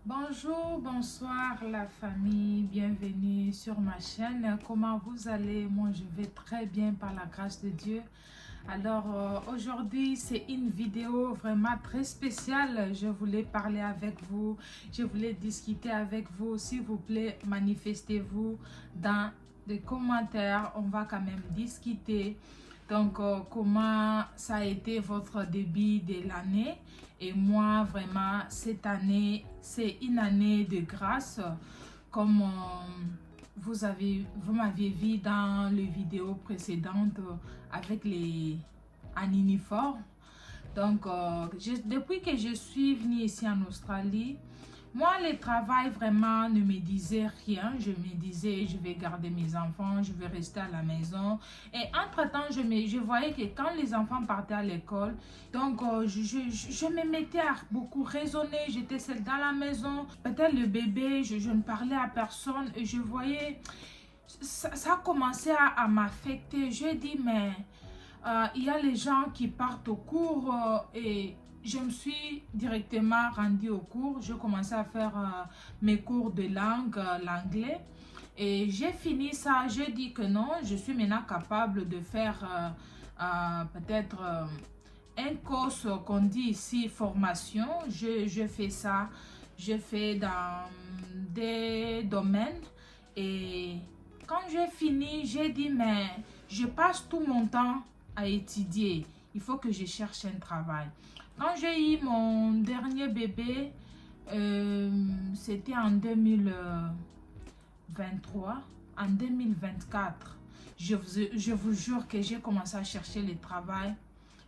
Bonjour, bonsoir la famille, bienvenue sur ma chaîne. Comment vous allez? Moi je vais très bien par la grâce de Dieu. Alors aujourd'hui c'est une vidéo vraiment très spéciale. Je voulais parler avec vous, je voulais discuter avec vous. S'il vous plaît, manifestez-vous dans les commentaires, on va quand même discuter. Donc, comment ça a été votre début de l'année? Et moi, vraiment, cette année, c'est une année de grâce. Comme vous m'aviez vu dans les vidéos précédentes avec en uniforme. Donc, depuis que je suis venue ici en Australie, moi, le travail vraiment ne me disait rien. Je me disais, je vais garder mes enfants, je vais rester à la maison. Et entre-temps, je voyais que quand les enfants partaient à l'école, donc je me mettais à beaucoup raisonner. J'étais seule dans la maison. Peut-être le bébé, je ne parlais à personne. Et je voyais, ça commençait à m'affecter. Je dis, mais il y a les gens qui partent au cours et je me suis directement rendue au cours. Je commençais à faire mes cours de langue, l'anglais. Et j'ai fini ça. J'ai dit que non, je suis maintenant capable de faire peut-être un cours qu'on dit ici formation. Je fais ça. Je fais dans des domaines. Et quand j'ai fini, j'ai dit, mais je passe tout mon temps à étudier. Il faut que je cherche un travail. Quand j'ai eu mon dernier bébé, c'était en 2023, en 2024. Je vous jure que j'ai commencé à chercher le travail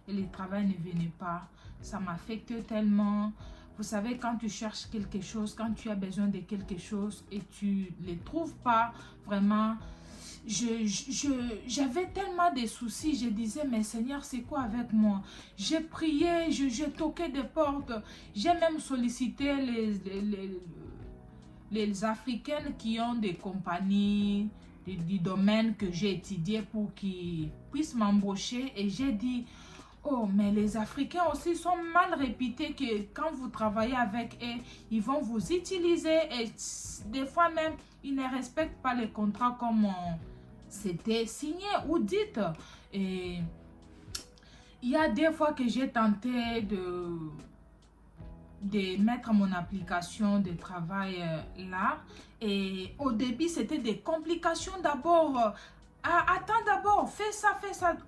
et le travail ne venait pas. Ça m'affecte tellement. Vous savez, quand tu cherches quelque chose, quand tu as besoin de quelque chose et tu ne le trouves pas, vraiment, j'avais tellement de soucis. Je disais, mais Seigneur, c'est quoi avec moi? J'ai prié, je toquais des portes. J'ai même sollicité les Africaines qui ont des compagnies du domaine que j'ai étudié pour qu'ils puissent m'embaucher. Et j'ai dit, oh, mais les Africains aussi sont mal réputés que quand vous travaillez avec eux, ils vont vous utiliser et des fois même, ils ne respectent pas les contrats comme c'était signé ou dit. Et il y a des fois que j'ai tenté de mettre mon application de travail là. Et au début, c'était des complications d'abord. Attends d'abord, fais ça.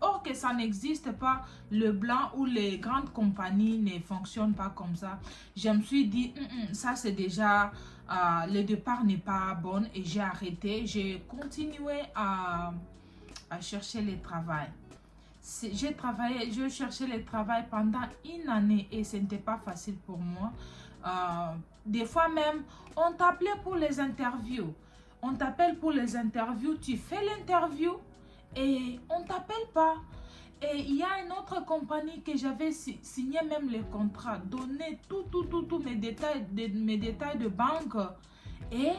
Or que ça n'existe pas, le blanc ou les grandes compagnies ne fonctionnent pas comme ça. Je me suis dit, ça c'est déjà, le départ n'est pas bon et j'ai arrêté. J'ai continué à chercher le travail. Je cherchais le travail pendant une année et ce n'était pas facile pour moi. Des fois même, on t'appelait pour les interviews. On t'appelle pour les interviews, tu fais l'interview et on ne t'appelle pas. Et il y a une autre compagnie que j'avais signé même le contrat, donné tous mes détails de banque. Et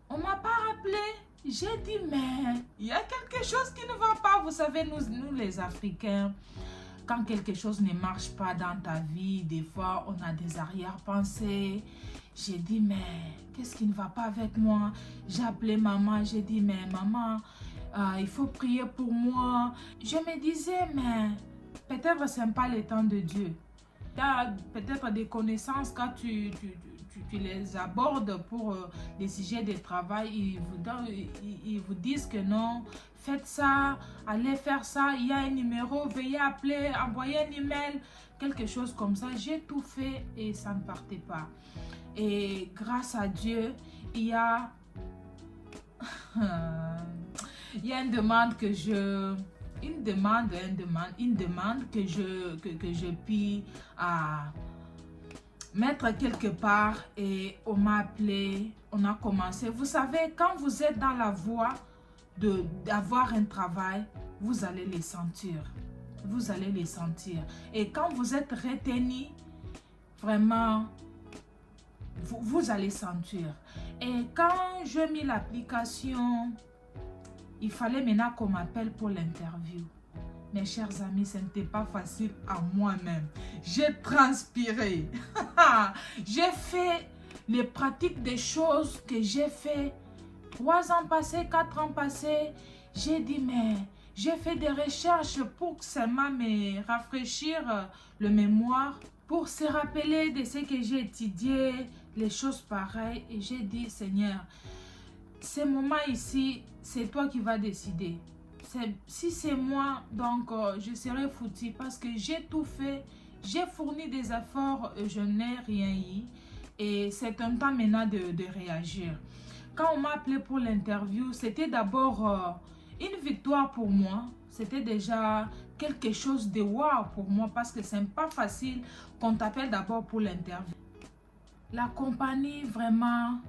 on ne m'a pas rappelé. J'ai dit, mais il y a quelque chose qui ne va pas. Vous savez, nous les Africains, quand quelque chose ne marche pas dans ta vie, des fois, on a des arrière-pensées. J'ai dit, mais qu'est-ce qui ne va pas avec moi? J'ai appelé maman, j'ai dit, mais maman, il faut prier pour moi. Je me disais, mais peut-être ce n'est pas le temps de Dieu. Il y a peut-être des connaissances quand tu les abordes pour des sujets de travail, ils vous disent que non, faites ça, allez faire ça, il y a un numéro, veuillez appeler, envoyer un email, quelque chose comme ça. J'ai tout fait et ça ne partait pas. Et grâce à Dieu, il y a, il y a une demande que je... Une demande que je puis mettre quelque part et on m'a appelé, on a commencé. Vous savez, quand vous êtes dans la voie d'avoir un travail, vous allez les sentir. Vous allez les sentir. Et quand vous êtes retenu, vraiment, vous allez sentir. Et quand j'ai mis l'application, il fallait maintenant qu'on m'appelle pour l'interview. Mes chers amis, ce n'était pas facile à moi-même. J'ai transpiré. J'ai fait les pratiques des choses que j'ai fait 3 ans passés, 4 ans passés. J'ai dit, mais j'ai fait des recherches pour seulement me rafraîchir le mémoire, pour se rappeler de ce que j'ai étudié, les choses pareilles. Et j'ai dit, Seigneur, ces moments ici, c'est toi qui vas décider. Si c'est moi, donc je serai foutu parce que j'ai tout fait. J'ai fourni des efforts, je n'ai rien eu. Et c'est un temps maintenant de réagir. Quand on m'a appelé pour l'interview, c'était d'abord une victoire pour moi. C'était déjà quelque chose de wow pour moi parce que c'est pas facile qu'on t'appelle d'abord pour l'interview. La compagnie, vraiment,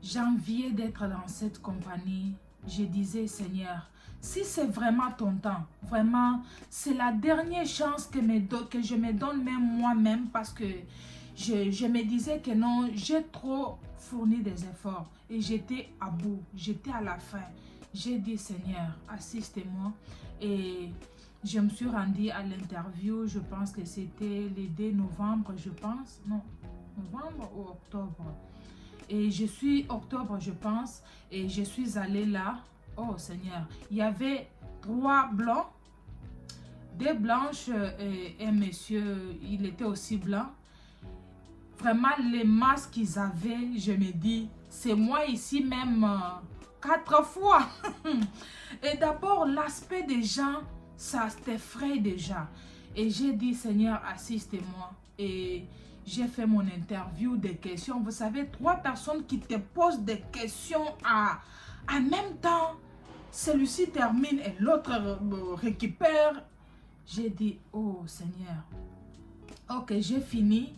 j'enviais d'être dans cette compagnie. Je disais, Seigneur, si c'est vraiment ton temps, vraiment, c'est la dernière chance que je me donne même moi-même parce que je me disais que non, j'ai trop fourni des efforts et j'étais à bout, j'étais à la fin. J'ai dit, Seigneur, assistez-moi et je me suis rendue à l'interview, je pense que c'était le 2 novembre, je pense, non, novembre ou octobre. Et je suis octobre, je pense, et je suis allée là. Oh Seigneur, il y avait 3 blancs, 2 blanches et un monsieur, il était aussi blanc. Vraiment, les masques qu'ils avaient, je me dis, c'est moi ici même 4 fois. Et d'abord, l'aspect des gens, ça t'effraie déjà. Et j'ai dit, Seigneur, assistez-moi. Et j'ai fait mon interview des questions. Vous savez, 3 personnes qui te posent des questions en même temps. Celui-ci termine et l'autre récupère. J'ai dit, oh Seigneur. Ok, j'ai fini.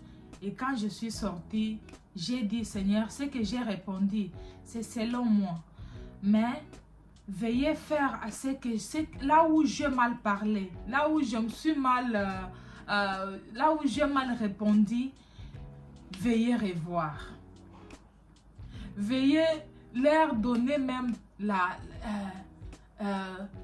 Et quand je suis sortie, j'ai dit, Seigneur, ce que j'ai répondu, c'est selon moi. Mais veuillez faire à ce que là où j'ai mal parlé, là où je me suis mal, là où j'ai mal répondu, veuillez revoir. Veuillez leur donner même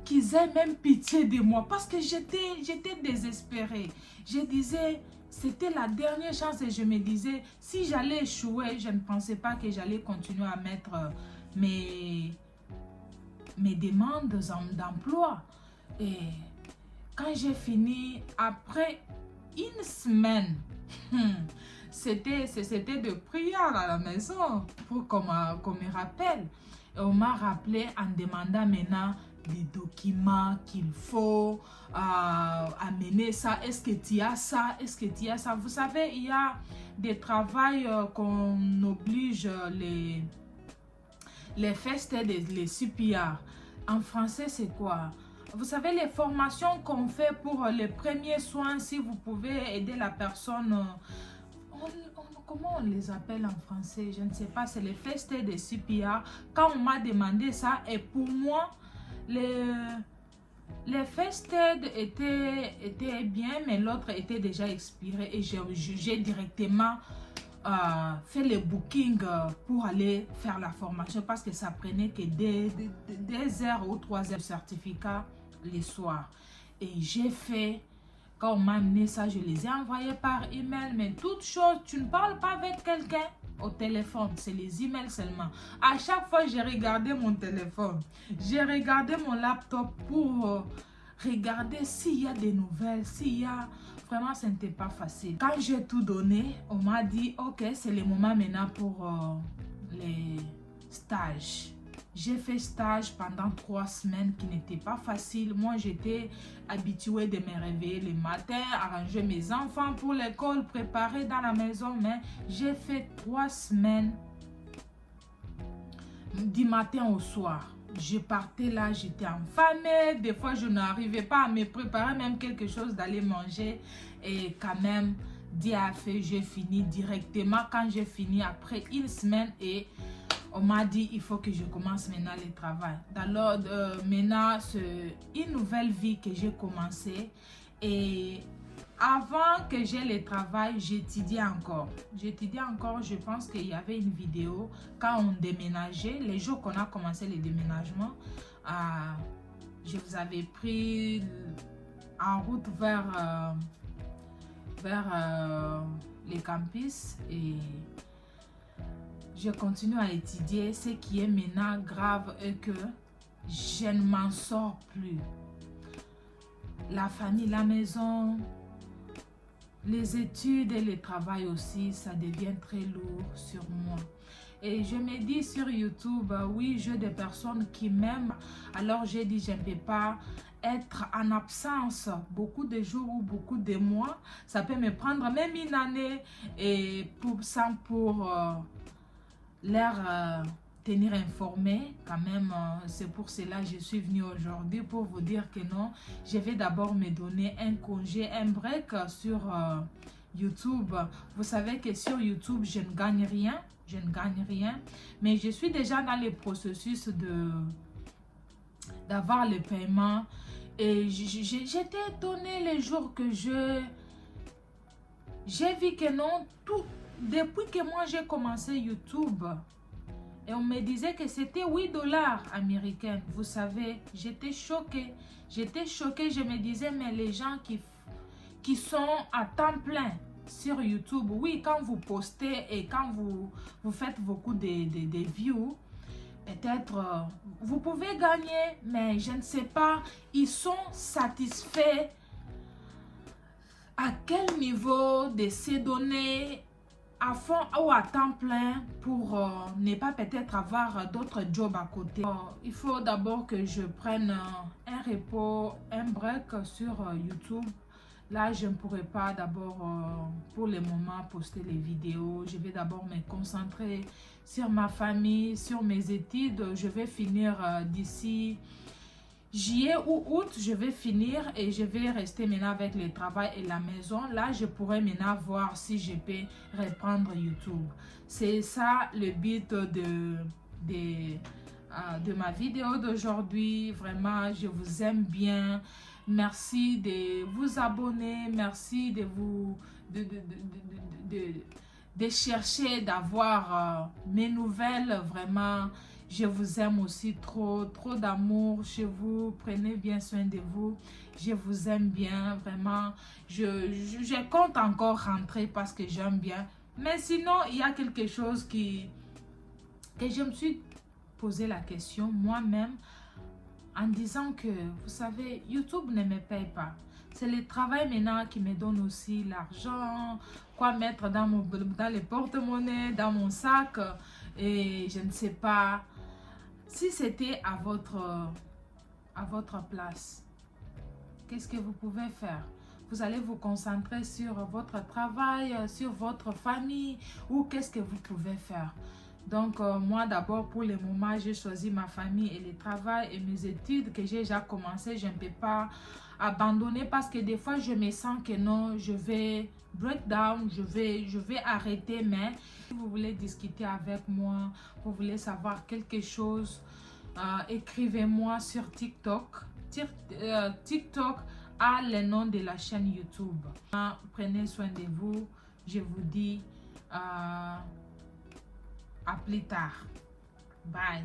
qu'ils aient même pitié de moi parce que j'étais désespérée. Je disais, c'était la dernière chance et je me disais, si j'allais échouer, je ne pensais pas que j'allais continuer à mettre mes demandes d'emploi. Et quand j'ai fini, après une semaine, c'était de prière à la maison pour qu'on me rappelle. Et on m'a rappelé en demandant maintenant des documents qu'il faut amener ça. Est-ce que tu as ça? Est-ce que tu as ça? Vous savez, il y a des travails qu'on oblige les festes et les CPR. En français, c'est quoi? Vous savez, les formations qu'on fait pour les premiers soins, si vous pouvez aider la personne, comment on les appelle en français? Je ne sais pas, c'est les festes des CPR. Quand on m'a demandé ça, et pour moi, les first aid étaient bien, mais l'autre était déjà expiré et j'ai directement fait le booking pour aller faire la formation parce que ça prenait que des heures ou 3 heures de certificat les soirs. Et j'ai fait, quand on m'a amené ça, je les ai envoyés par email, mais toute chose, tu ne parles pas avec quelqu'un au téléphone, c'est les emails seulement. À chaque fois, j'ai regardé mon téléphone, j'ai regardé mon laptop pour regarder s'il y a des nouvelles, s'il y a... Vraiment, ce n'était pas facile. Quand j'ai tout donné, on m'a dit, ok, c'est le moment maintenant pour les stages. J'ai fait stage pendant 3 semaines qui n'était pas facile. Moi, j'étais habituée de me réveiller le matin, arranger mes enfants pour l'école, préparer dans la maison. Mais j'ai fait 3 semaines du matin au soir. Je partais là, j'étais affamée. Des fois, je n'arrivais pas à me préparer même quelque chose d'aller manger. Et quand même, Dieu a fait, j'ai fini directement. Quand j'ai fini, après une semaine, et on m'a dit, il faut que je commence maintenant le travail. Alors, maintenant, c'est une nouvelle vie que j'ai commencé. Et avant que j'ai le travail, j'étudiais encore. J'étudiais encore, je pense qu'il y avait une vidéo quand on déménageait, les jours qu'on a commencé le déménagement. Je vous avais pris en route vers les campus et je continue à étudier. Ce qui est maintenant grave est que je ne m'en sors plus. La famille, la maison, les études et le travail aussi, ça devient très lourd sur moi. Et je me dis sur YouTube, oui, j'ai des personnes qui m'aiment. Alors j'ai dit, je ne peux pas être en absence beaucoup de jours ou beaucoup de mois. Ça peut me prendre même une année et pour leur tenir informé. Quand même, c'est pour cela que je suis venue aujourd'hui pour vous dire que non, je vais d'abord me donner un congé, un break sur YouTube. Vous savez que sur YouTube, je ne gagne rien. Je ne gagne rien. Mais je suis déjà dans le processus d'avoir le paiement. Et j'étais étonnée les jours que j'ai vu que non, depuis que moi j'ai commencé YouTube, et on me disait que c'était 8 dollars américains. Vous savez, j'étais choquée. J'étais choquée. Je me disais, mais les gens qui sont à temps plein sur YouTube, oui, quand vous postez et quand vous faites beaucoup de views, peut-être vous pouvez gagner, mais je ne sais pas, ils sont satisfaits à quel niveau de ces données à fond ou à temps plein pour ne pas peut-être avoir d'autres jobs à côté. Il faut d'abord que je prenne un repos, un break sur YouTube. Là, je ne pourrai pas d'abord pour le moment poster les vidéos. Je vais d'abord me concentrer sur ma famille, sur mes études. Je vais finir d'ici juillet ou août, je vais finir et je vais rester maintenant avec le travail et la maison. Là, je pourrais maintenant voir si je peux reprendre YouTube. C'est ça le but de ma vidéo d'aujourd'hui. Vraiment, je vous aime bien. Merci de vous abonner. Merci de de chercher, d'avoir mes nouvelles. Vraiment, je vous aime aussi trop d'amour chez vous. Prenez bien soin de vous. Je vous aime bien, vraiment. Je compte encore rentrer parce que j'aime bien. Mais sinon, il y a quelque chose que je me suis posé la question moi-même en disant que, vous savez, YouTube ne me paye pas. C'est le travail maintenant qui me donne aussi l'argent, quoi mettre dans le porte-monnaie, dans mon sac. Et je ne sais pas si c'était à votre place. Qu'est-ce que vous pouvez faire? Vous allez vous concentrer sur votre travail, sur votre famille, ou qu'est-ce que vous pouvez faire? Donc, moi d'abord, pour le moment, j'ai choisi ma famille et le travail et mes études que j'ai déjà commencé. Je ne peux pas abandonner parce que des fois, je me sens que non, je vais break down, je vais arrêter. Mais si vous voulez discuter avec moi, vous voulez savoir quelque chose, écrivez-moi sur TikTok. TikTok a le nom de la chaîne YouTube. Prenez soin de vous. Je vous dis à plus tard. Bye.